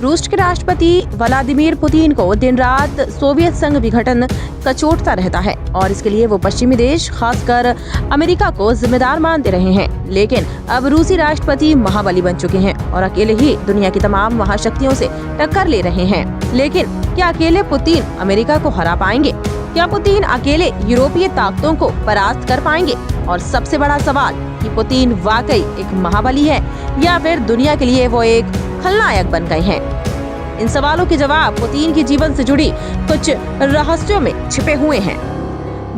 रूस के राष्ट्रपति व्लादिमीर पुतिन को दिन रात सोवियत संघ विघटन कचोटता रहता है और इसके लिए वो पश्चिमी देश खासकर अमेरिका को जिम्मेदार मानते रहे हैं। लेकिन अब रूसी राष्ट्रपति महाबली बन चुके हैं और अकेले ही दुनिया की तमाम महाशक्तियों से टक्कर ले रहे हैं। लेकिन क्या अकेले पुतिन अमेरिका को हरा पाएंगे? क्या पुतिन अकेले यूरोपीय ताकतों को परास्त कर पाएंगे? और सबसे बड़ा सवाल कि पुतिन वाकई एक महाबली है या फिर दुनिया के लिए वो एक खलनायक बन गए हैं? इन सवालों के जवाब पुतिन के जीवन से जुड़ी कुछ रहस्यों में छिपे हुए हैं।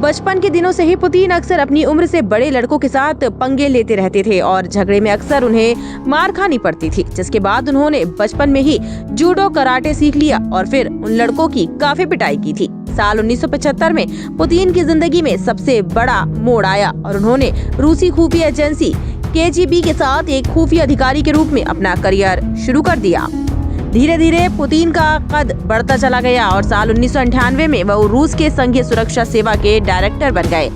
बचपन के दिनों से ही पुतिन अक्सर अपनी उम्र से बड़े लड़कों के साथ पंगे लेते रहते थे और झगड़े में अक्सर उन्हें मार खानी पड़ती थी, जिसके बाद उन्होंने बचपन में ही जूडो कराटे सीख लिया और फिर उन लड़कों की काफी पिटाई की थी। साल 1975 में पुतिन की जिंदगी में सबसे बड़ा मोड़ आया और उन्होंने रूसी खुफिया एजेंसी KGB के साथ एक खुफिया अधिकारी के रूप में अपना करियर शुरू कर दिया। धीरे धीरे पुतिन का कद बढ़ता चला गया और साल 1998 में वो रूस के संघीय सुरक्षा सेवा के डायरेक्टर बन गए।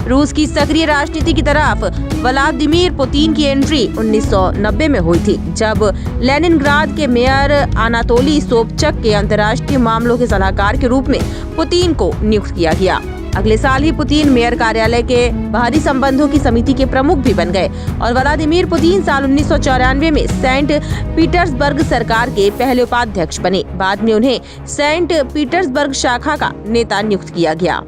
रूस की सक्रिय राजनीति की तरफ व्लादिमीर पुतिन की एंट्री 1990 में हुई थी, जब लेनिनग्राद के मेयर अनातोली सोबचक के अंतर्राष्ट्रीय मामलों के सलाहकार के रूप में पुतिन को नियुक्त किया गया। अगले साल ही पुतिन मेयर कार्यालय के बाहरी संबंधों की समिति के प्रमुख भी बन गए और व्लादिमीर पुतिन साल 1994 में सेंट पीटर्सबर्ग सरकार के पहले उपाध्यक्ष बने। बाद में उन्हें सेंट पीटर्सबर्ग शाखा का नेता नियुक्त किया गया।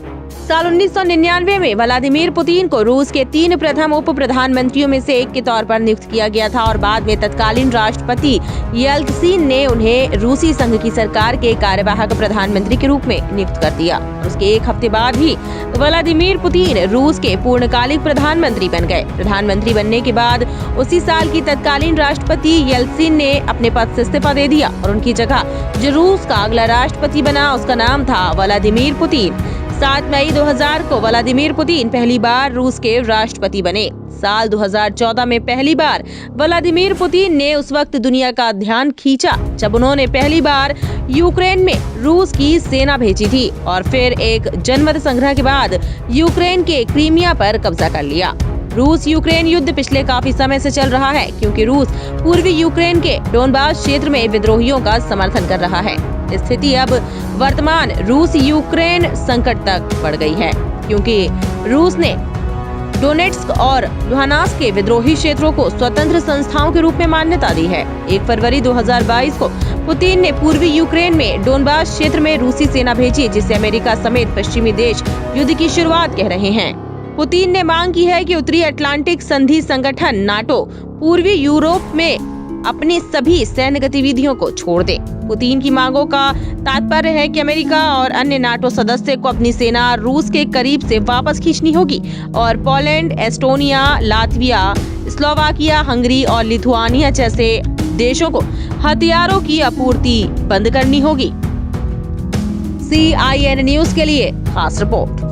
साल 1999 में व्लादिमीर पुतिन को रूस के 3 प्रथम उप प्रधानमंत्रियों में से एक के तौर पर नियुक्त किया गया था और बाद में तत्कालीन राष्ट्रपति येल्त्सिन ने उन्हें रूसी संघ की सरकार के कार्यवाहक प्रधानमंत्री के रूप में नियुक्त कर दिया। उसके एक हफ्ते बाद ही व्लादिमीर पुतिन रूस के पूर्णकालिक प्रधानमंत्री बन गए। प्रधानमंत्री बनने के बाद उसी साल की तत्कालीन राष्ट्रपति येल्त्सिन ने अपने पद से इस्तीफा दे दिया और उनकी जगह जो रूस का अगला राष्ट्रपति बना उसका नाम था व्लादिमीर पुतिन। 7 मई 2000 को व्लादिमीर पुतिन पहली बार रूस के राष्ट्रपति बने। साल 2014 में पहली बार व्लादिमीर पुतिन ने उस वक्त दुनिया का ध्यान खींचा जब उन्होंने पहली बार यूक्रेन में रूस की सेना भेजी थी और फिर एक जनमत संग्रह के बाद यूक्रेन के क्रीमिया पर कब्जा कर लिया। रूस यूक्रेन युद्ध पिछले काफी समय से चल रहा है क्योंकि रूस पूर्वी यूक्रेन के डोनबास क्षेत्र में विद्रोहियों का समर्थन कर रहा है। स्थिति अब वर्तमान रूस यूक्रेन संकट तक बढ़ गई है क्योंकि रूस ने डोनेट्स्क और लुहान्स्क के विद्रोही क्षेत्रों को स्वतंत्र संस्थाओं के रूप में मान्यता दी है। 1 फरवरी 2022 को पुतिन ने पूर्वी यूक्रेन में डोनबास क्षेत्र में रूसी सेना भेजी, जिसे अमेरिका समेत पश्चिमी देश युद्ध की शुरुआत कह रहे हैं। पुतिन ने मांग की है कि उत्तरी अटलांटिक संधि संगठन नाटो पूर्वी यूरोप में अपनी सभी सैन्य गतिविधियों को छोड़ दे। पुतिन की मांगों का तात्पर्य है कि अमेरिका और अन्य नाटो सदस्य को अपनी सेना रूस के करीब से वापस खींचनी होगी और Poland, Estonia, Latvia, Slovakia, Hungary और लिथुआनिया जैसे देशों को हथियारों की आपूर्ति बंद करनी होगी। CIN न्यूज के लिए खास रिपोर्ट।